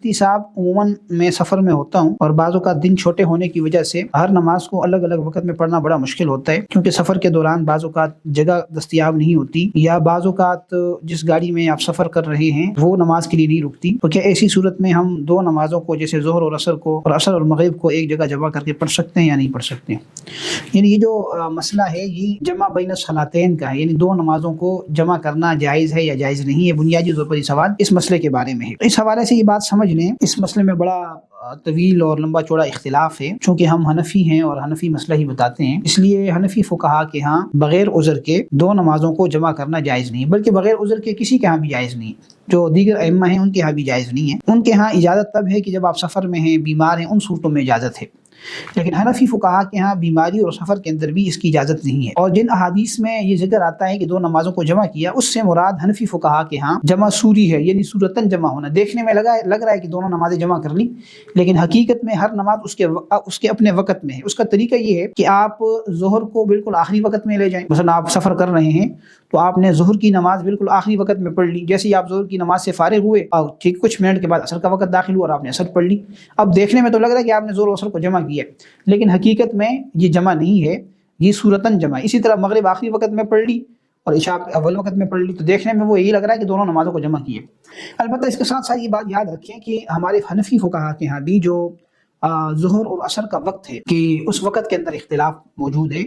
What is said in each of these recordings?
مفتی صاحب عموماً میں سفر میں ہوتا ہوں اور بعض اوقات دن چھوٹے ہونے کی وجہ سے ہر نماز کو الگ الگ وقت میں پڑھنا بڑا مشکل ہوتا ہے، کیونکہ سفر کے دوران بعض اوقات جگہ دستیاب نہیں ہوتی، یا بعض اوقات جس گاڑی میں آپ سفر کر رہے ہیں وہ نماز کے لیے نہیں رکتی۔ تو کیا ایسی صورت میں ہم دو نمازوں کو جیسے ظہر اور عصر کو اور عصر اور مغرب کو ایک جگہ جمع کر کے پڑھ سکتے ہیں یا نہیں پڑھ سکتے؟ یعنی یہ جو مسئلہ ہے یہ جمع بین الصلاتین کا ہے، یعنی دو نمازوں کو جمع کرنا جائز ہے یا جائز نہیں ہے، بنیادی طور پر یہ سوال اس مسئلے کے بارے میں ہے۔ اس حوالے سے یہ بات سمجھ لیں، اس مسئلے میں بڑا طویل اور لمبا چوڑا اختلاف ہے، چونکہ ہم حنفی ہیں اور حنفی مسئلہ ہی بتاتے ہیں، اس لیے حنفی فقہا کے ہاں بغیر عذر کے دو نمازوں کو جمع کرنا جائز نہیں، بلکہ بغیر عذر کے کسی کے ہاں بھی جائز نہیں، جو دیگر ائمہ ہیں ان کے ہاں بھی جائز نہیں ہے۔ ان کے ہاں اجازت تب ہے کہ جب آپ سفر میں ہیں، بیمار ہیں، ان صورتوں میں اجازت ہے، لیکن حنفی فقہا کے ہاں بیماری اور سفر کے اندر بھی اس کی اجازت نہیں ہے۔ اور جن احادیث میں یہ ذکر آتا ہے کہ دو نمازوں کو جمع کیا، اس سے مراد حنفی فقہا کے ہاں جمع سوری ہے، یعنی صورتاً جمع ہونا۔ دیکھنے میں لگ رہا ہے کہ دونوں نمازیں جمع کر لی، لیکن حقیقت میں ہر نماز اس کے اپنے وقت میں ہے۔ اس کا طریقہ یہ ہے کہ آپ ظہر کو بالکل آخری وقت میں لے جائیں، مثلا آپ سفر کر رہے ہیں تو آپ نے ظہر کی نماز بالکل آخری وقت میں پڑھ لی، جیسے ہی آپ ظہر کی نماز سے فارغ ہوئے اور ٹھیک کچھ منٹ کے بعد عصر کا وقت داخل ہوا اور آپ نے عصر پڑھ لی۔ اب دیکھنے میں تو لگ رہا ہے کہ آپ نے ظہر و عصر کو جمع کیا، لیکن حقیقت میں یہ جمع نہیں ہے، یہ صورتاً جمع۔ اسی طرح مغرب آخری وقت میں پڑھ لی اور عشاء اول وقت میں پڑھ لی، تو دیکھنے میں وہ یہی لگ رہا ہے کہ دونوں نمازوں کو جمع کیے۔ البتہ اس کے ساتھ ساتھ یہ بات یاد رکھیں کہ ہمارے حنفی فقہا کے ہاں بھی جو ظہر اور عصر کا وقت ہے کہ اس وقت کے اندر اختلاف موجود ہے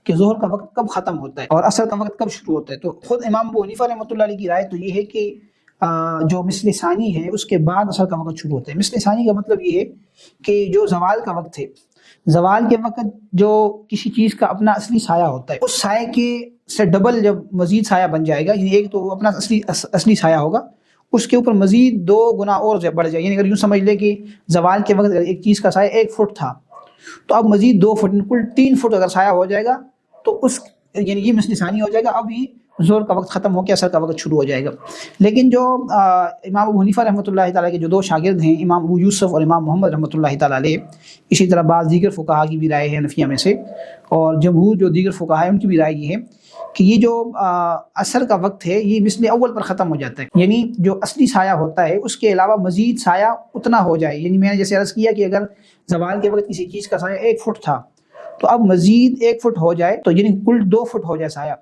کہ ظہر کا وقت کب ختم ہوتا ہے اور عصر کا وقت کب شروع ہوتا ہے۔ تو خود امام ابو حنیفہ رحمۃ اللہ علیہ کی رائے تو یہ ہے کہ جو مثل ثانی ہے اس کے بعد عصر کا وقت شروع ہوتا ہے۔ مثل ثانی کا مطلب یہ ہے کہ جو زوال کا وقت ہے، زوال کے وقت جو کسی چیز کا اپنا اصلی سایہ ہوتا ہے، اس سائے کے سے ڈبل جب مزید سایہ بن جائے گا، یعنی ایک تو وہ اپنا اصلی سایہ ہوگا، اس کے اوپر مزید 2 گنا اور بڑھ جائے، یعنی اگر یوں سمجھ لے کہ زوال کے وقت ایک چیز کا سایہ 1 فٹ تھا تو اب مزید 2 فٹ، کل 3 فٹ اگر سایہ ہو جائے گا تو اس یعنی یہ مثل ثانی ہو جائے گا، اب یہ ظہر کا وقت ختم ہو کے عصر کا وقت شروع ہو جائے گا۔ لیکن جو امام ابو حنیفہ رحمۃ اللہ تعالیٰ کے جو 2 شاگرد ہیں، امام ابو یوسف اور امام محمد رحمۃ اللہ تعالیٰ علیہ، اسی طرح بعض دیگر فقہا کی بھی رائے ہے حنفیہ میں سے، اور جمہور جو دیگر فقہا ہیں ان کی بھی رائے یہ ہے کہ یہ جو عصر کا وقت ہے یہ مثل اول پر ختم ہو جاتا ہے، یعنی جو اصلی سایہ ہوتا ہے اس کے علاوہ مزید سایہ اتنا ہو جائے، یعنی میں نے جیسے عرض کیا کہ اگر زوال کے وقت کسی چیز کا سایہ 1 فٹ تھا تو اب مزید 1 فٹ ہو جائے تو یعنی کل 2 فٹ ہو جائے سایہ،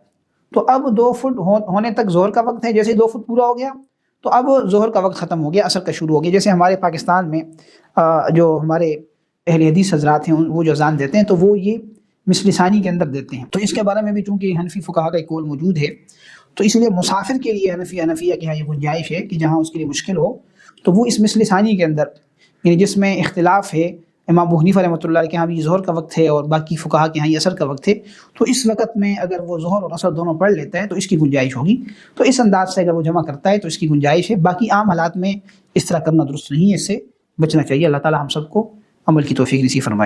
تو اب 2 فٹ ہونے تک ظہر کا وقت ہے، جیسے 2 فٹ پورا ہو گیا تو اب ظہر کا وقت ختم ہو گیا، عصر کا شروع ہو گیا۔ جیسے ہمارے پاکستان میں جو ہمارے اہل حدیث حضرات ہیں وہ جو اذان دیتے ہیں تو وہ یہ مثل ثانی کے اندر دیتے ہیں، تو اس کے بارے میں بھی چونکہ حنفی فقہا کا ایک قول موجود ہے، تو اس لیے مسافر کے لیے حنفیہ کے یہاں یہ گنجائش ہے کہ جہاں اس کے لیے مشکل ہو تو وہ اس مثل ثانی کے اندر، یعنی جس میں اختلاف ہے، امام ابو حنیفہ رحمۃ اللہ علیہ کے یہاں بھی ظہر کا وقت ہے اور باقی فقہا کے یہاں یہ عصر کا وقت ہے، تو اس وقت میں اگر وہ ظہر اور عصر دونوں پڑھ لیتا ہے تو اس کی گنجائش ہوگی، تو اس انداز سے اگر وہ جمع کرتا ہے تو اس کی گنجائش ہے۔ باقی عام حالات میں اس طرح کرنا درست نہیں ہے، اس سے بچنا چاہیے۔ اللہ تعالی ہم سب کو عمل کی توفیق نصیب فرمائے۔